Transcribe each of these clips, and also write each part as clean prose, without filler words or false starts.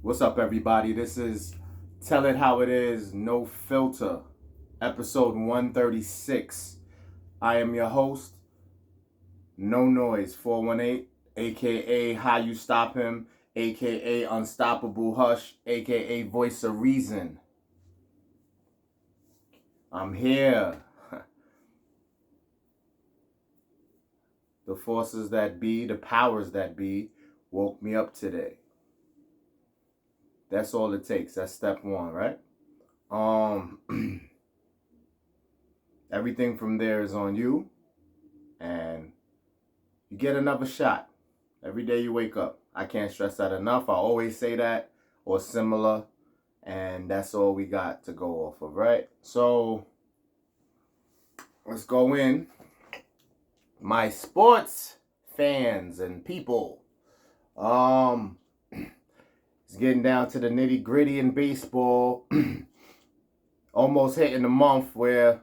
What's up, everybody? This is Tell It How It Is, No Filter, episode 136. I am your host, No Noise 418, aka How You Stop Him, aka Unstoppable Hush, aka Voice of Reason. I'm here. The forces that be, the powers that be, woke me up today. That's all it takes. That's step one, right? Everything from there is on you, and you get another shot every day you wake up. I can't stress that enough. I always say that or similar, and that's all we got to go off of, right? So let's go in. My sports fans and people. It's getting down to the nitty gritty in baseball. Almost hitting the month where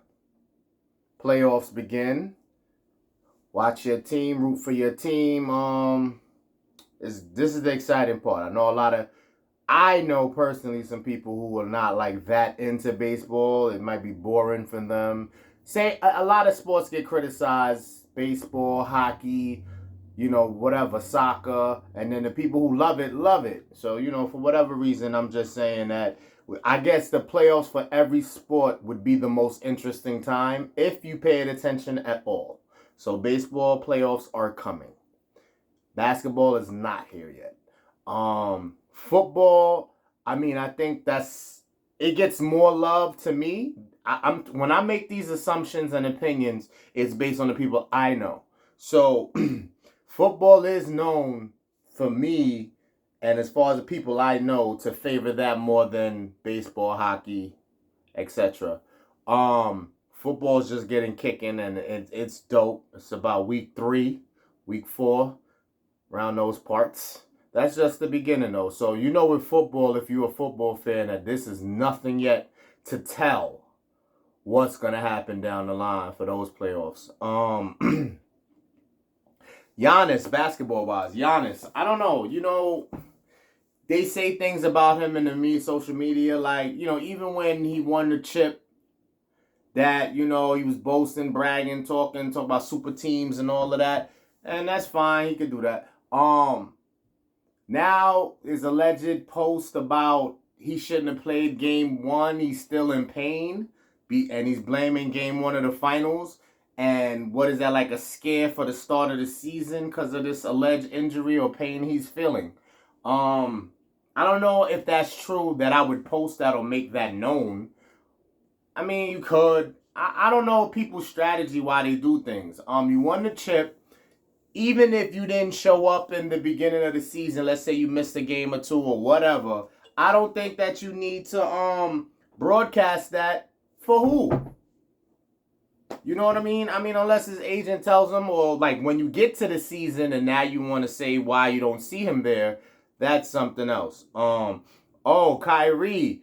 playoffs begin. Watch your team, root for your team. This is the exciting part. I know personally some people who are not like that into baseball. It might be boring for them. Say a lot of sports get criticized. Baseball, hockey, whatever, soccer. And then the people who love it, love it. So, for whatever reason, I'm just saying that I guess the playoffs for every sport would be the most interesting time if you paid attention at all. So baseball playoffs are coming. Basketball is not here yet. Football, I think it gets more love to me. When I make these assumptions and opinions, it's based on the people I know. So football is known for me, and as far as the people I know, to favor that more than baseball, hockey, etc. Football's just getting kicking, and it's dope. It's about week 3, week 4, around those parts. That's just the beginning, though. So with football, if you're a football fan, that this is nothing yet to tell what's going to happen down the line for those playoffs. Giannis, basketball-wise. Giannis, I don't know. They say things about him in the social media, like, even when he won the chip, that, he was boasting, bragging, talking about super teams and all of that. And that's fine. He could do that. Now is alleged post about he shouldn't have played game 1. He's still in pain. And he's blaming game 1 of the finals. And what is that, like a scare for the start of the season because of this alleged injury or pain he's feeling? I don't know if that's true that I would post that or make that known. I mean, you could. I don't know people's strategy why they do things. You won the chip. Even if you didn't show up in the beginning of the season, let's say you missed a game or 2 or whatever, I don't think that you need to broadcast that for who? You know what I mean? Unless his agent tells him, or like when you get to the season and now you want to say why you don't see him there, that's something else. Kyrie,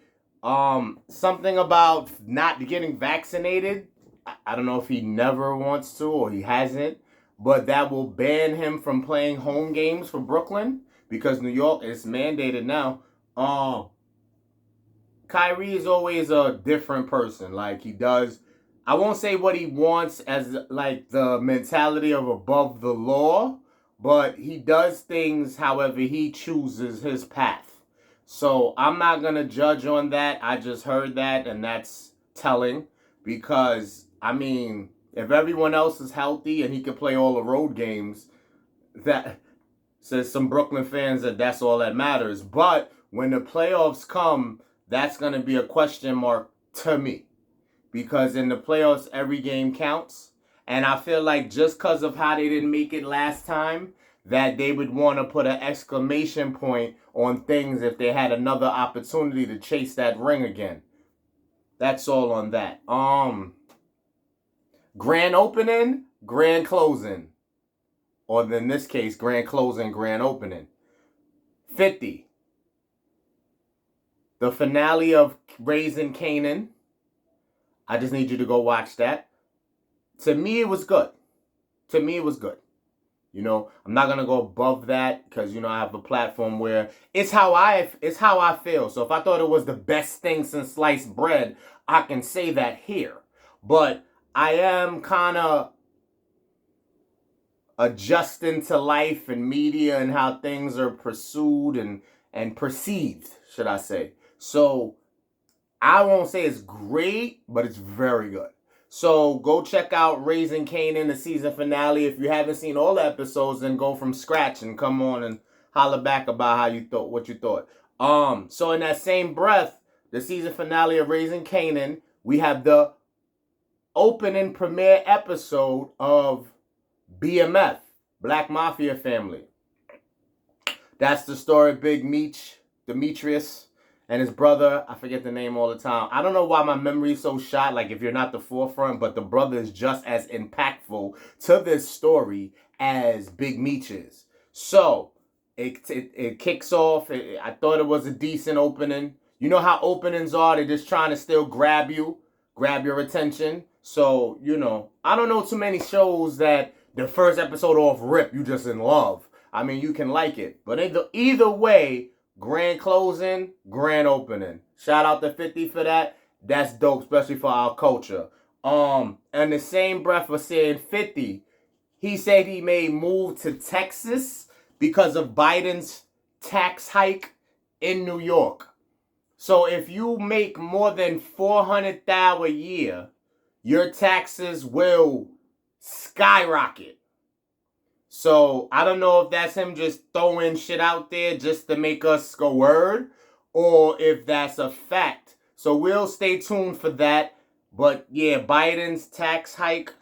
something about not getting vaccinated. I don't know if he never wants to or he hasn't, but that will ban him from playing home games for Brooklyn because New York is mandated now. Kyrie is always a different person. Like, he does, I won't say what he wants as like the mentality of above the law, but he does things however he chooses his path. So I'm not going to judge on that. I just heard that, and that's telling because, if everyone else is healthy and he can play all the road games, that says some Brooklyn fans that's all that matters. But when the playoffs come, that's going to be a question mark to me. Because in the playoffs, every game counts. And I feel like just because of how they didn't make it last time, that they would want to put an exclamation point on things if they had another opportunity to chase that ring again. That's all on that. Grand opening, grand closing. Or in this case, grand closing, grand opening. 50. The finale of Raising Kanan. I just need you to go watch that. To me, it was good. You know, I'm not gonna go above that because you know I have a platform where it's how I feel. So if I thought it was the best thing since sliced bread, I can say that here. But I am kind of adjusting to life and media and how things are pursued and perceived, should I say. So I won't say it's great, but it's very good. So go check out Raising Kanan, the season finale. If you haven't seen all the episodes, then go from scratch and come on and holler back about how you thought, what you thought. So in that same breath, the season finale of Raising Kanan, we have the opening premiere episode of BMF, Black Mafia Family. That's the story of Big Meech, Demetrius, and his brother. I forget the name all the time. I don't know why my memory is so shot, like if you're not the forefront, but the brother is just as impactful to this story as Big Meech is. So it kicks off. I thought it was a decent opening. You know how openings are. They're just trying to still grab you, grab your attention. So, you know, I don't know too many shows that the first episode off rip, you just in love. I mean, you can like it. But either way, grand closing, grand opening. Shout out to 50 for that. That's dope, especially for our culture. And the same breath of saying 50, he said he may move to Texas because of Biden's tax hike in New York. So if you make more than $400,000 a year, your taxes will skyrocket. So I don't know if that's him just throwing shit out there just to make us go word, or if that's a fact. So we'll stay tuned for that. But yeah, Biden's tax hike.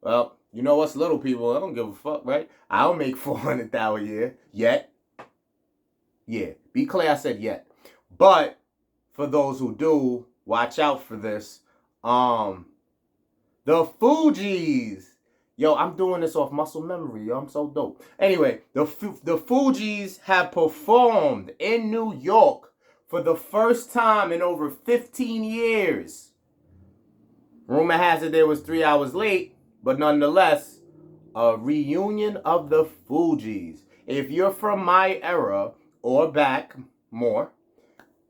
Well, you know what's little people? I don't give a fuck, right? I don't make $400,000 a year yet. Yeah, be clear. I said yet. But for those who do, watch out for this. The Fugees. Yo, I'm doing this off muscle memory. Yo, I'm so dope. Anyway, the Fugees have performed in New York for the first time in over 15 years. Rumor has it they was 3 hours late, but nonetheless, a reunion of the Fugees. If you're from my era or back more,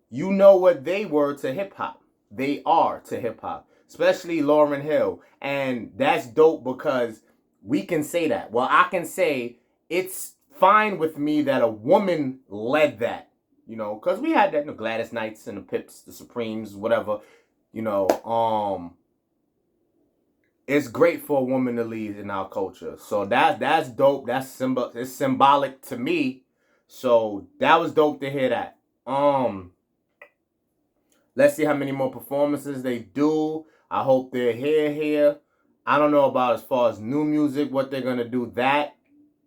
you know what they were to hip hop. They are to hip hop, especially Lauryn Hill. And that's dope because we can say that. Well, I can say it's fine with me that a woman led that, you know, because we had that, the Gladys Knights and the Pips, the Supremes, whatever, you know. It's great for a woman to lead in our culture. So that's dope. It's symbolic to me. So that was dope to hear that. Let's see how many more performances they do. I hope they're here. I don't know about as far as new music, what they're gonna do that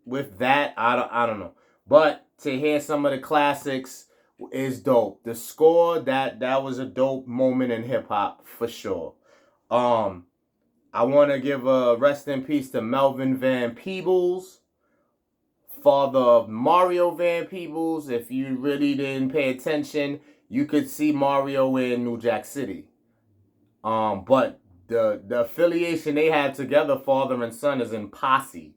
with that. I don't know. But to hear some of the classics is dope. The score, that was a dope moment in hip hop for sure. I want to give a rest in peace to Marvin Van Peebles, father of Mario Van Peebles. If you really didn't pay attention, you could see Mario in New Jack City. But the affiliation they have together, father and son, is in Posse,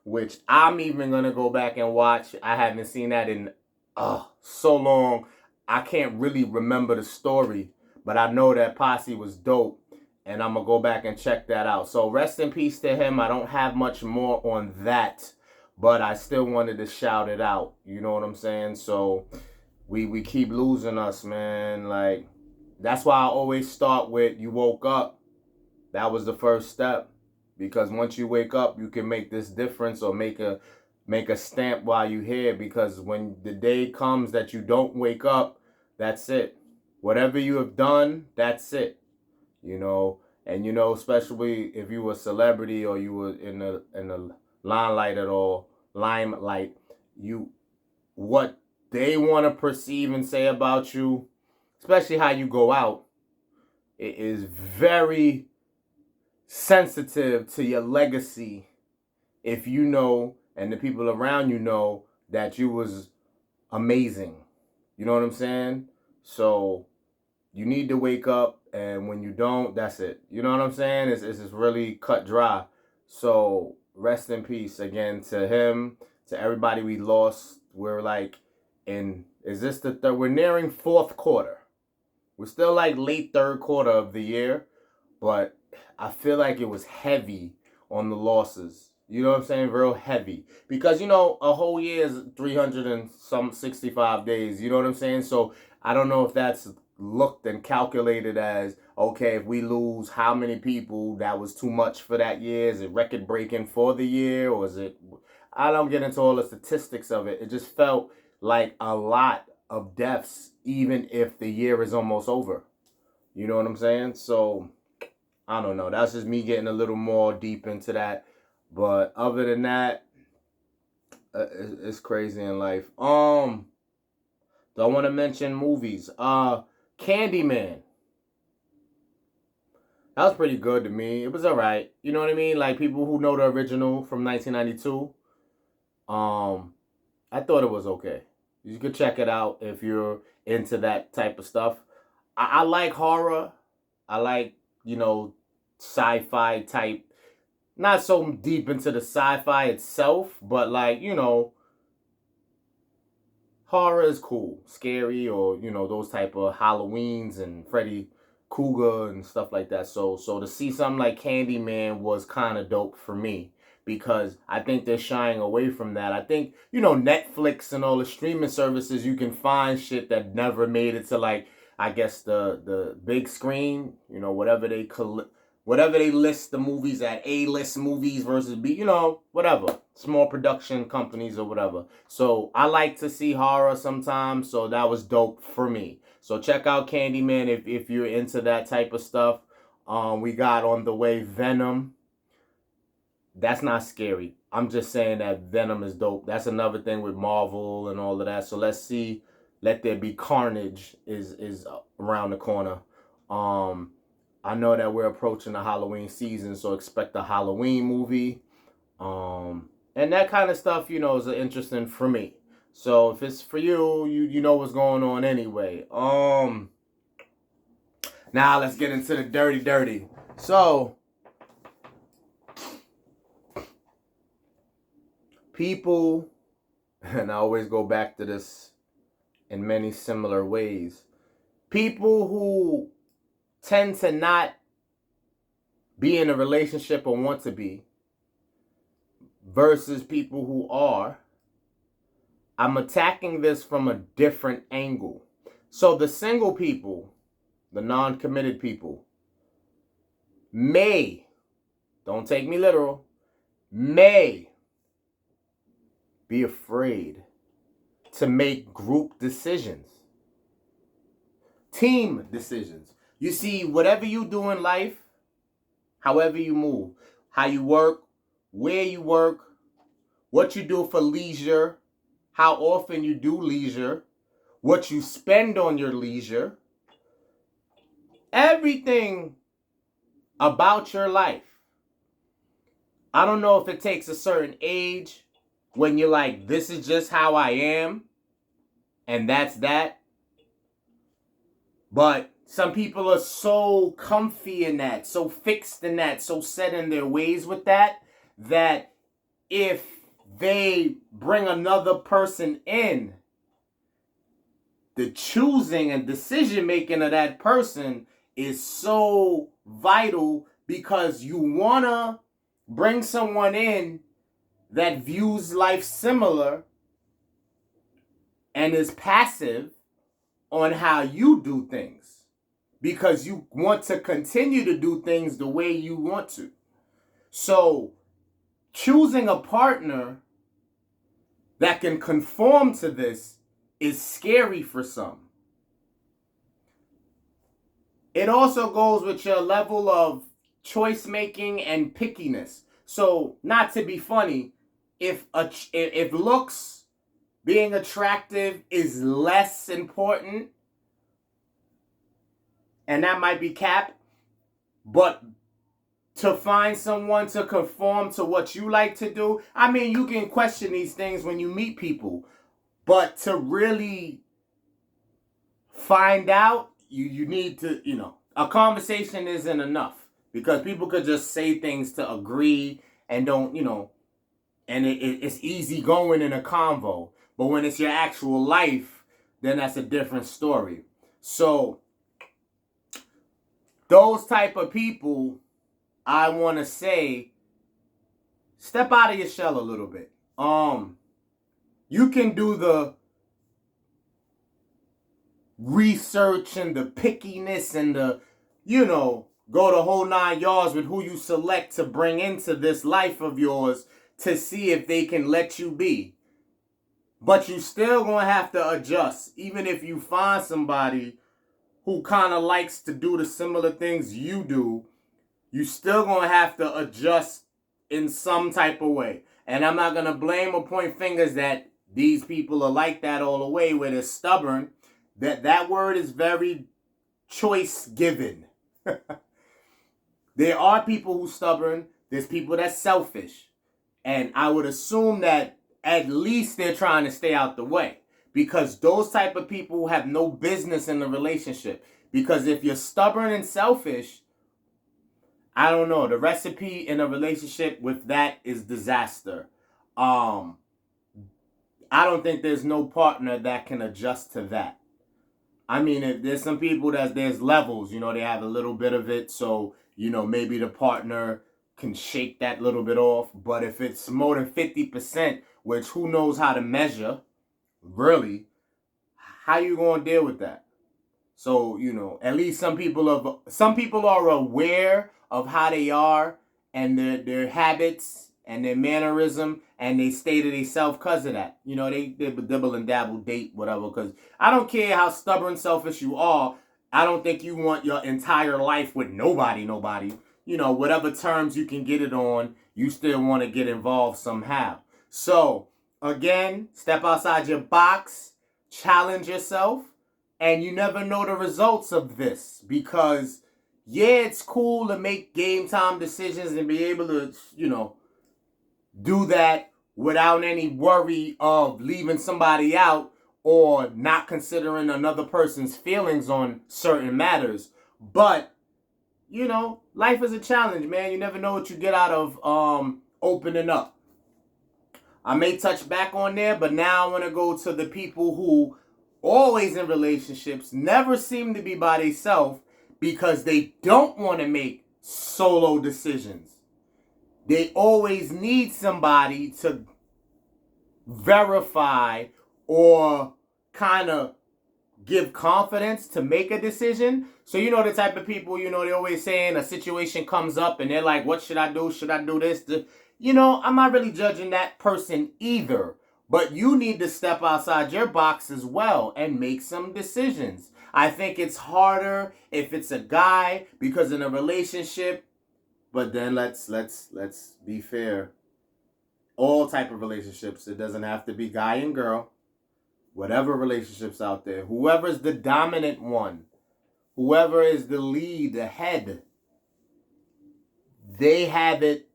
which I'm even gonna go back and watch. I haven't seen that in so long. I can't really remember the story, but I know that Posse was dope, and I'm gonna go back and check that out. So rest in peace to him. I don't have much more on that, but I still wanted to shout it out. You know what I'm saying? So we keep losing us, man. Like, that's why I always start with you woke up. That was the first step. Because once you wake up, you can make this difference or make a stamp while you're here. Because when the day comes that you don't wake up, that's it. Whatever you have done, that's it. You know, and you know, especially if you were a celebrity or you were in the limelight at all, what they want to perceive and say about you, especially how you go out, it is very sensitive to your legacy if you know and the people around you know that you was amazing. You know what I'm saying? So you need to wake up, and when you don't, that's it. You know what I'm saying? It's just really cut dry. So rest in peace again to him, to everybody we lost. We're like is this the third? We're nearing fourth quarter. We're still like late third quarter of the year, but I feel like it was heavy on the losses. You know what I'm saying? Real heavy. Because, a whole year is 300 and some 65 days. You know what I'm saying? So I don't know if that's looked and calculated as, okay, if we lose how many people, that was too much for that year. Is it record breaking for the year? Or is it, I don't get into all the statistics of it. It just felt like a lot of deaths, even if the year is almost over. You know what I'm saying? So I don't know. That's just me getting a little more deep into that. But other than that, it's crazy in life. Do I want to mention movies? Candyman. That was pretty good to me. It was alright. You know what I mean? Like people who know the original from 1992. I thought it was okay. You could check it out if you're into that type of stuff. I like horror. I like, sci-fi type. Not so deep into the sci-fi itself, but like, horror is cool. Scary or, those type of Halloweens and Freddy Krueger and stuff like that. So to see something like Candyman was kind of dope for me because I think they're shying away from that. I think, Netflix and all the streaming services, you can find shit that never made it to like, I guess the big screen, whatever they list the movies at, A-list movies versus B, whatever. Small production companies or whatever. So I like to see horror sometimes, so that was dope for me. So check out Candyman if you're into that type of stuff. We got on the way Venom. That's not scary. I'm just saying that Venom is dope. That's another thing with Marvel and all of that. So let's see. Let There Be Carnage is around the corner. I know that we're approaching the Halloween season, so expect a Halloween movie. And that kind of stuff, is interesting for me. So if it's for you, you know what's going on anyway. Now let's get into the dirty. So people, and I always go back to this in many similar ways. People who tend to not be in a relationship or want to be versus people who are, I'm attacking this from a different angle. So the single people, the non-committed people, may, don't take me literal, may be afraid to make group decisions, team decisions. You see, whatever you do in life, however you move, how you work, where you work, what you do for leisure, how often you do leisure, what you spend on your leisure, everything about your life. I don't know if it takes a certain age when you're like, this is just how I am, and that's that. But some people are so comfy in that, so fixed in that, so set in their ways with that if they bring another person in, the choosing and decision making of that person is so vital because you want to bring someone in that views life similar and is passive on how you do things because you want to continue to do things the way you want to. So choosing a partner that can conform to this is scary for some. It also goes with your level of choice making and pickiness. So, not to be funny, if looks, being attractive is less important, and that might be cap, but to find someone to conform to what you like to do, I mean, you can question these things when you meet people, but to really find out, you need to, a conversation isn't enough because people could just say things to agree and don't, and it's easy going in a convo. But when it's your actual life, then that's a different story. So those type of people, I want to say, step out of your shell a little bit. You can do the research and the pickiness and the, go the whole 9 yards with who you select to bring into this life of yours to see if they can let you be. But you still gonna have to adjust. Even if you find somebody who kind of likes to do the similar things you do, you still gonna have to adjust in some type of way. And I'm not gonna blame or point fingers that these people are like that all the way, where they're stubborn. That word is very choice given. There are people who stubborn. There's people that's selfish. And I would assume that at least they're trying to stay out the way. Because those type of people have no business in the relationship. Because if you're stubborn and selfish, I don't know. The recipe in a relationship with that is disaster. I don't think there's no partner that can adjust to that. I mean, if there's some people there's levels, they have a little bit of it. So, maybe the partner can shake that little bit off. But if it's more than 50%, which who knows how to measure, really, how you going to deal with that? So, at least some people are aware of how they are and their habits and their mannerism, and they stay to themselves because of that. They dibble and dabble, date, whatever, because I don't care how stubborn, selfish you are. I don't think you want your entire life with nobody. Whatever terms you can get it on, you still want to get involved somehow. So, again, step outside your box, challenge yourself, and you never know the results of this, because, yeah, it's cool to make game time decisions and be able to, do that without any worry of leaving somebody out or not considering another person's feelings on certain matters. But, life is a challenge, man. You never know what you get out of opening up. I may touch back on there, but now I want to go to the people who always in relationships never seem to be by themselves because they don't want to make solo decisions. They always need somebody to verify or kind of give confidence to make a decision. So the type of people, they always saying a situation comes up and they're like, what should I do? Should I do this? I'm not really judging that person either. But you need to step outside your box as well and make some decisions. I think it's harder if it's a guy, because in a relationship, but then let's be fair. All type of relationships. It doesn't have to be guy and girl. Whatever relationships out there. Whoever's the dominant one. Whoever is the lead, the head. They have it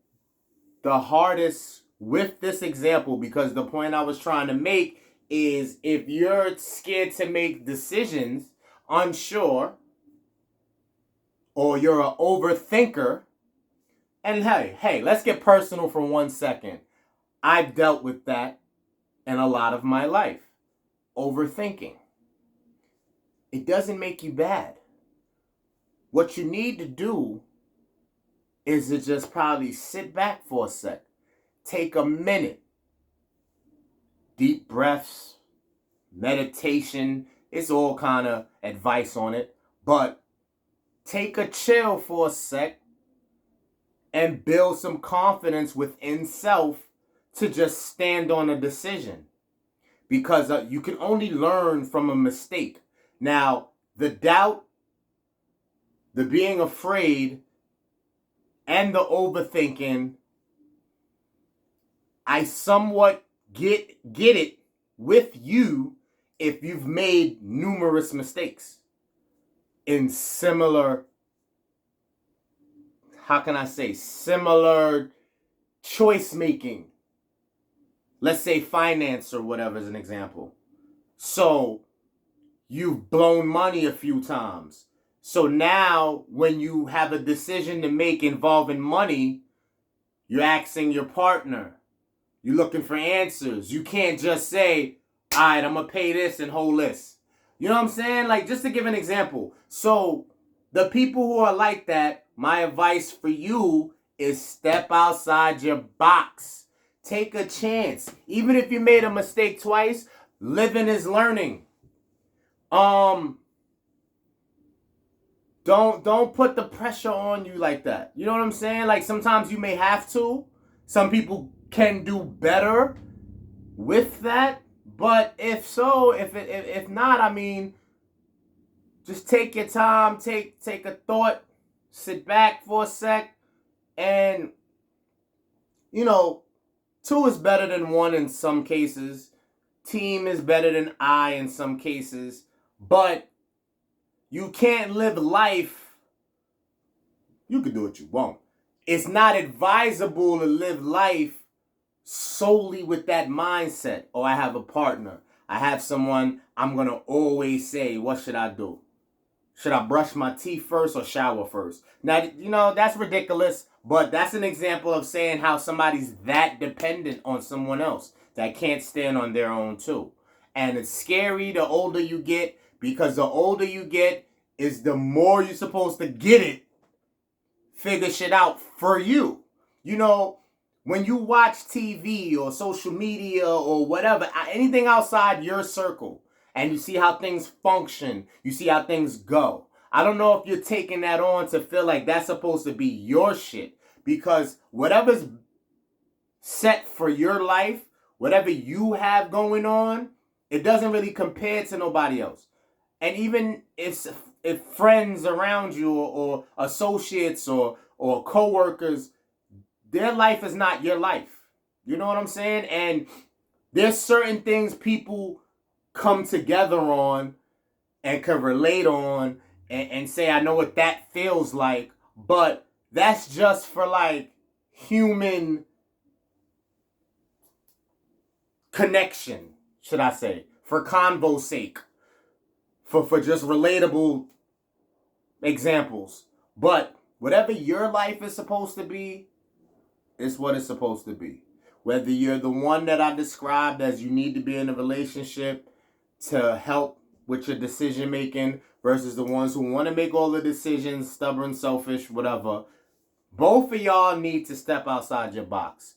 the hardest with this example, because the point I was trying to make is if you're scared to make decisions, unsure, or you're an overthinker, and hey, let's get personal for 1 second. I've dealt with that in a lot of my life. Overthinking. It doesn't make you bad. What you need to do is to just probably sit back for a sec. Take a minute. Deep breaths, meditation. It's all kind of advice on it. But take a chill for a sec and build some confidence within self to just stand on a decision. Because you can only learn from a mistake. Now, the doubt, the being afraid, and the overthinking, I somewhat get it with you if you've made numerous mistakes in similar, similar choice making. Let's say finance or whatever is an example. So you've blown money a few times. So now when you have a decision to make involving money, You're asking your partner. You're looking for answers. You can't just say, all right, I'm going to pay this and hold this. You know what I'm saying? Like, just to give an example. So, the people who are like that, my advice for you is step outside your box. Take a chance. Even if you made a mistake twice, living is learning. Don't put the pressure on you like that. You know what I'm saying? Like, sometimes you may have to. Some people can do better with that. But if not, I mean, just take your time, take a thought, sit back for a sec, and, you know, 2 is better than 1 in some cases. Team is better than I in some cases. But you can't live life. You can do what you want. It's not advisable to live life solely with that mindset. Oh, I have a partner. I have someone I'm going to always say, what should I do? Should I brush my teeth first or shower first? Now, you know, that's ridiculous, but that's an example of saying how somebody's that dependent on someone else that can't stand on their own too. And it's scary the older you get, because the older you get is the more you're supposed to get it, figure shit out for you. You know, when you watch TV or social media or whatever, anything outside your circle, and you see how things function, you see how things go. I don't know if you're taking that on to feel like that's supposed to be your shit, because whatever's set for your life, whatever you have going on, it doesn't really compare to nobody else. And even if friends around you or associates or co-workers, their life is not your life. You know what I'm saying? And there's certain things people come together on and can relate on and say, I know what that feels like, but that's just for like human connection, should I say, for convo's sake, for just relatable examples. But whatever your life is supposed to be, it's what it's supposed to be. Whether you're the one that I described as you need to be in a relationship to help with your decision making versus the ones who want to make all the decisions, stubborn, selfish, whatever, both of y'all need to step outside your box.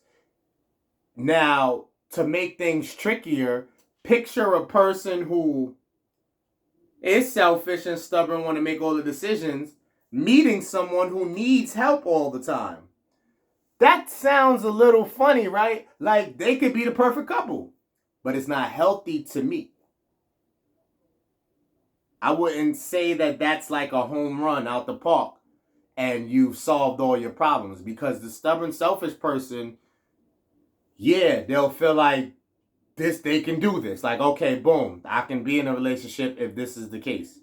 Now, to make things trickier, picture a person who is selfish and stubborn, want to make all the decisions, meeting someone who needs help all the time. That sounds a little funny, right? Like they could be the perfect couple, but it's not healthy to me. I wouldn't say that that's like a home run out the park and you've solved all your problems, because the stubborn, selfish person, yeah, they'll feel like they can do this. Like, okay, boom, I can be in a relationship if this is the case.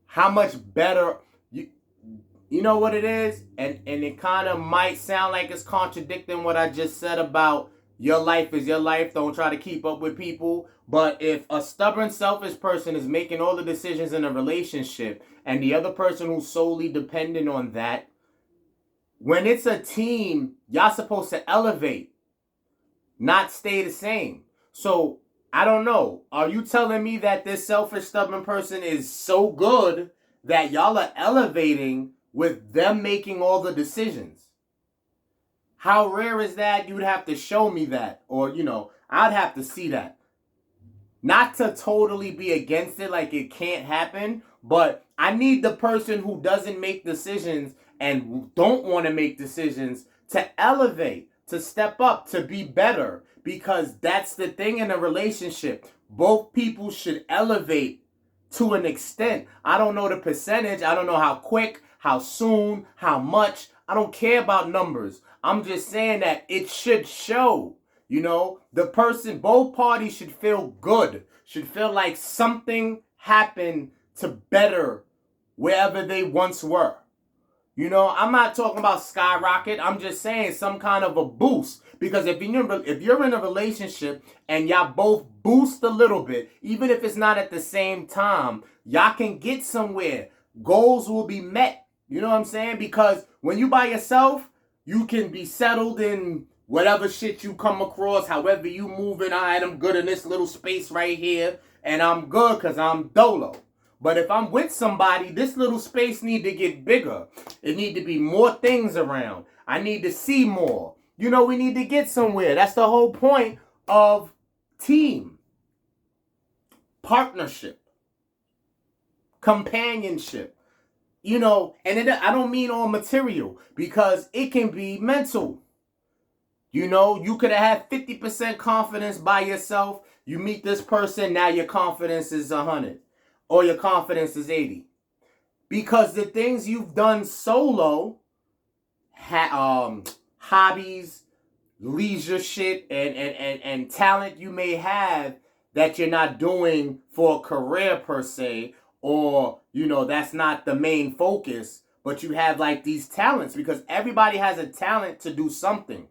How much better, you know what it is? And it kind of might sound like it's contradicting what I just said about your life is your life. Don't try to keep up with people. But if a stubborn, selfish person is making all the decisions in a relationship and the other person who's solely dependent on that, when it's a team, y'all supposed to elevate, not stay the same. So, I don't know. Are you telling me that this selfish, stubborn person is so good that y'all are elevating with them making all the decisions? How rare is that? You'd have to show me that. Or, I'd have to see that. Not to totally be against it, like it can't happen, but I need the person who doesn't make decisions and don't want to make decisions to elevate, to step up, to be better. Because that's the thing in a relationship. Both people should elevate to an extent. I don't know the percentage. I don't know how quick, how soon, how much. I don't care about numbers. I'm just saying that it should show. The person, both parties should feel good. Should feel like something happened to better wherever they once were. I'm not talking about skyrocket. I'm just saying some kind of a boost. Because if you're in a relationship and y'all both boost a little bit, even if it's not at the same time, y'all can get somewhere. Goals will be met. You know what I'm saying? Because when you by yourself, You can be settled in whatever shit you come across, however you moving. All right, I'm good in this little space right here, and I'm good because I'm dolo. But if I'm with somebody, this little space need to get bigger. It need to be more things around. I need to see more. We need to get somewhere. That's the whole point of team, partnership, companionship. And I don't mean all material, because it can be mental. You could have had 50% confidence by yourself. You meet this person, now your confidence is 100 or your confidence is 80. Because the things you've done solo, hobbies, leisure shit, and talent you may have that you're not doing for a career per se, or that's not the main focus, but you have like these talents, because everybody has a talent to do something.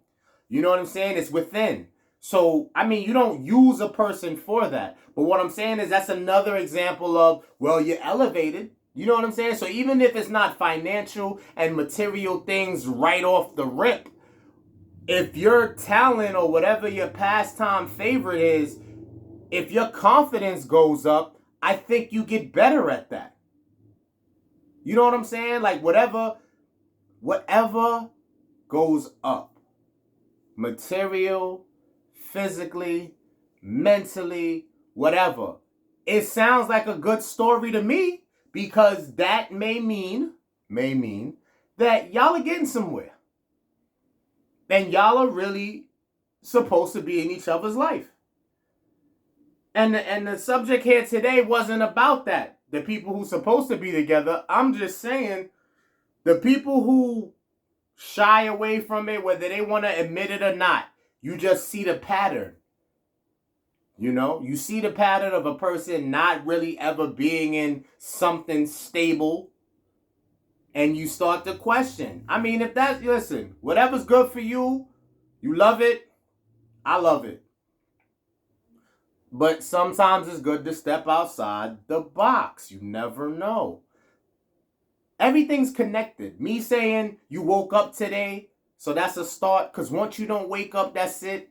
You know what I'm saying? It's within. So, you don't use a person for that. But what I'm saying is that's another example of, well, you're elevated. You know what I'm saying? So even if it's not financial and material things right off the rip, if your talent or whatever your pastime favorite is, if your confidence goes up, I think you get better at that. You know what I'm saying? Like whatever goes up, material, physically, mentally, whatever. It sounds like a good story to me, because that may mean that y'all are getting somewhere. And y'all are really supposed to be in each other's life. And the subject here today wasn't about that. The people who supposed to be together. I'm just saying, the people who shy away from it, whether they want to admit it or not, you just see the pattern. You see the pattern of a person not really ever being in something stable. And you start to question. Listen, whatever's good for you, you love it, I love it. But sometimes it's good to step outside the box. You never know. Everything's connected. Me saying you woke up today, so that's a start. Because once you don't wake up, that's it.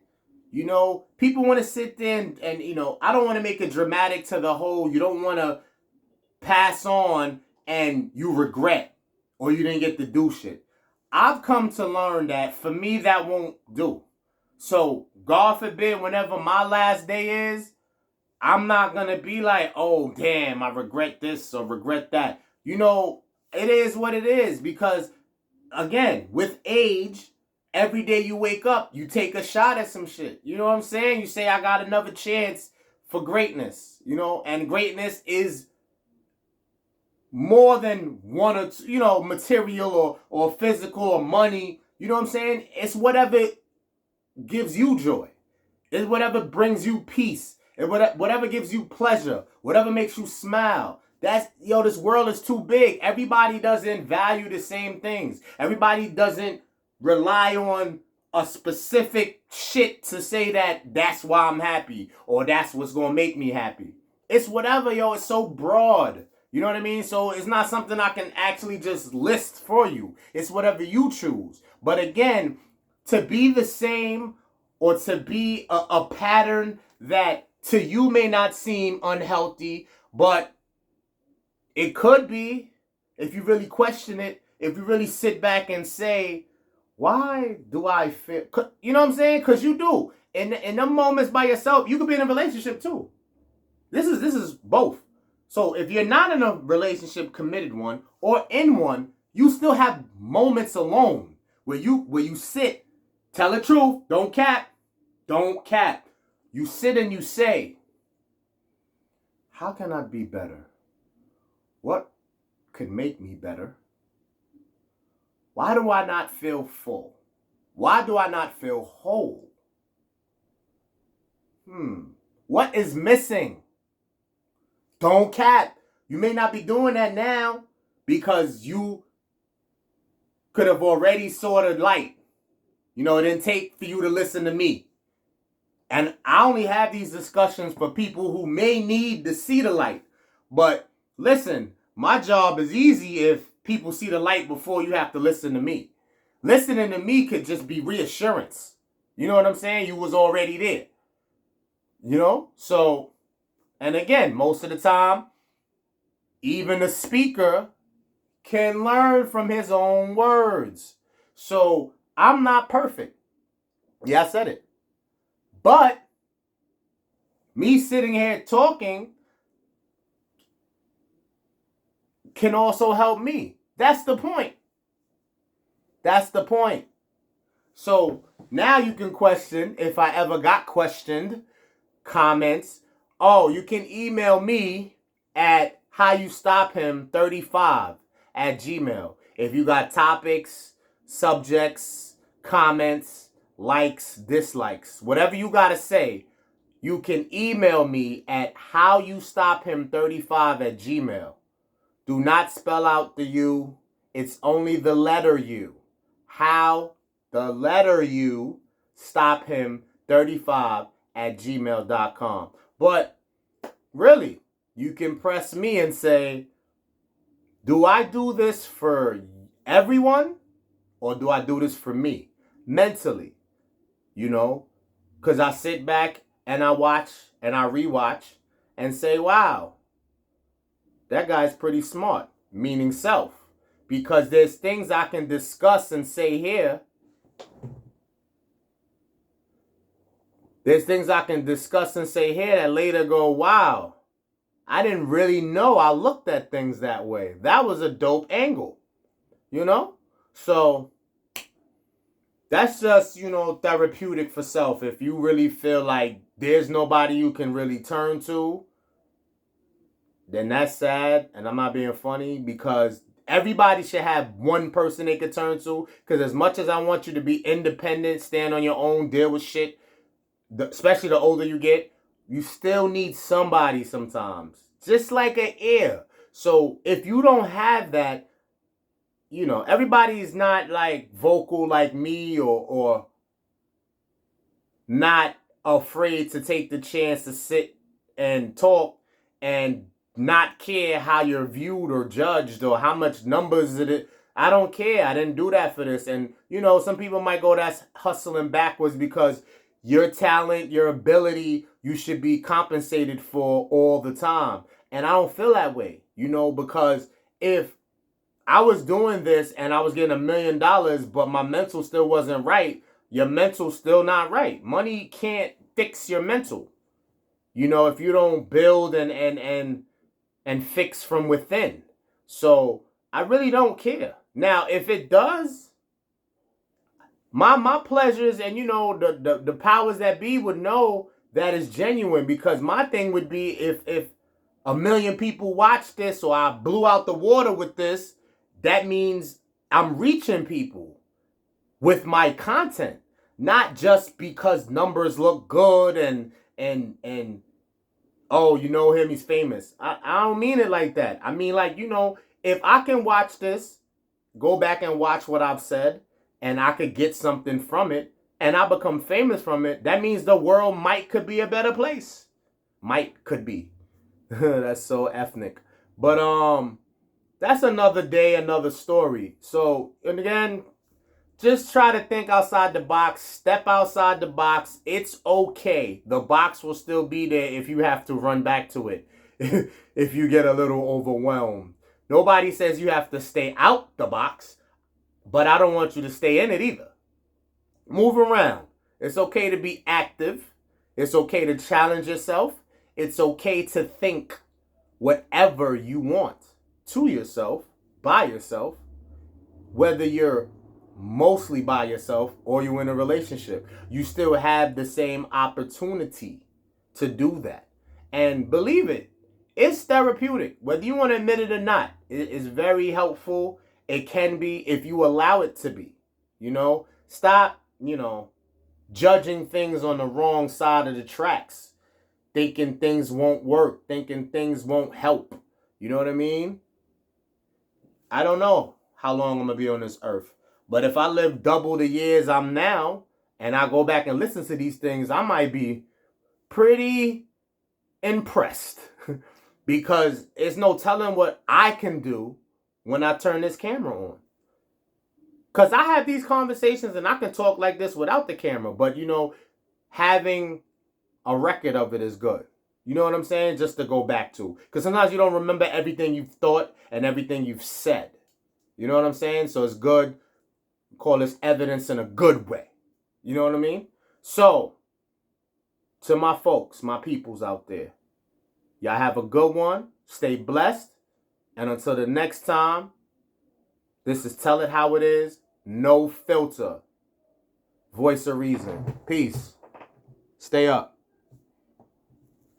People want to sit there and I don't want to make it dramatic to the whole, you don't want to pass on and you regret or you didn't get to do shit. I've come to learn that for me, that won't do. So, God forbid, whenever my last day is, I'm not going to be like, oh, damn, I regret this or regret that. It is what it is, because, again, with age, every day you wake up, you take a shot at some shit. You know what I'm saying? You say, I got another chance for greatness, and greatness is more than one or two, material or physical or money. You know what I'm saying? It's whatever gives you joy. It's whatever brings you peace. It's whatever gives you pleasure. Whatever makes you smile. This world is too big. Everybody doesn't value the same things. Everybody doesn't rely on a specific shit to say that that's why I'm happy or that's what's going to make me happy. It's whatever, it's so broad. You know what I mean? So it's not something I can actually just list for you. It's whatever you choose. But again, to be the same or to be a pattern that to you may not seem unhealthy, but it could be if you really question it, if you really sit back and say, why do I feel, you know what I'm saying? Because you do. In them moments by yourself, you could be in a relationship too. This is both. So if you're not in a relationship, committed one, or in one, you still have moments alone where you sit, tell the truth, don't cap. You sit and you say, how can I be better? What could make me better? Why do I not feel full? Why do I not feel whole? What is missing? Don't cap. You may not be doing that now because you could have already saw the light. It didn't take for you to listen to me. And I only have these discussions for people who may need to see the light. But listen, my job is easy if people see the light before you have to listen to me. Listening to me could just be reassurance. You know what I'm saying? You was already there. You know? So, and again, most of the time, even the speaker can learn from his own words. So, I'm not perfect. Yeah, I said it. But me sitting here talking can also help me. That's the point. That's the point. So now you can question, if I ever got questioned, comments. Oh, you can email me at howyoustop35@gmail. If you got topics, subjects, comments, likes, dislikes, whatever you got to say, you can email me at howyoustop35@gmail. Do not spell out the U. It's only the letter U. How the letter U stop him 35@gmail.com. But really, you can press me and say, do I do this for everyone or do I do this for me mentally? You know, because I sit back and I watch and I rewatch and say, wow, that guy's pretty smart, meaning self. Because there's things I can discuss and say here. There's things I can discuss and say here that later go, wow, I didn't really know I looked at things that way. That was a dope angle, you know? So that's just, therapeutic for self. If you really feel like there's nobody you can really turn to, then that's sad. And I'm not being funny, because everybody should have one person they could turn to. Because as much as I want you to be independent, stand on your own, deal with shit, especially the older you get, you still need somebody sometimes. Just like an ear. So if you don't have that, everybody's not like vocal like me or not afraid to take the chance to sit and talk and not care how you're viewed or judged or how much numbers it is. I don't care. I didn't do that for this. And, some people might go, that's hustling backwards, because your talent, your ability, you should be compensated for all the time. And I don't feel that way, because if I was doing this and I was getting $1 million, but my mental still wasn't right, your mental's still not right. Money can't fix your mental. If you don't build and fix from within. So I really don't care. Now, if it does, my pleasures and the powers that be would know that is genuine, because my thing would be if 1 million people watch this or I blew out the water with this, that means I'm reaching people with my content, not just because numbers look good and oh, you know him, he's famous. I don't mean it like that. I mean, like, if I can watch this, go back and watch what I've said, and I could get something from it, and I become famous from it, that means the world could be a better place. Could be. That's so ethnic. But that's another day, another story. So, and again, just try to think outside the box. Step outside the box. It's okay. The box will still be there if you have to run back to it. If you get a little overwhelmed. Nobody says you have to stay out the box, but I don't want you to stay in it either. Move around. It's okay to be active. It's okay to challenge yourself. It's okay to think whatever you want to yourself, by yourself, whether you're mostly by yourself or you're in a relationship. You still have the same opportunity to do that. And believe it, it's therapeutic. Whether you want to admit it or not, it is very helpful. It can be if you allow it to be. Stop, judging things on the wrong side of the tracks. Thinking things won't work. Thinking things won't help. You know what I mean? I don't know how long I'm going to be on this earth. But if I live double the years I'm now, and I go back and listen to these things, I might be pretty impressed. Because it's no telling what I can do when I turn this camera on. Because I have these conversations and I can talk like this without the camera. But, having a record of it is good. You know what I'm saying? Just to go back to. Because sometimes you don't remember everything you've thought and everything you've said. You know what I'm saying? So it's good. Call this evidence in a good way. You know what I mean? So, to my folks, my peoples out there, y'all have a good one. Stay blessed. And until the next time, this is Tell It How It Is. No filter. Voice of reason. Peace. Stay up.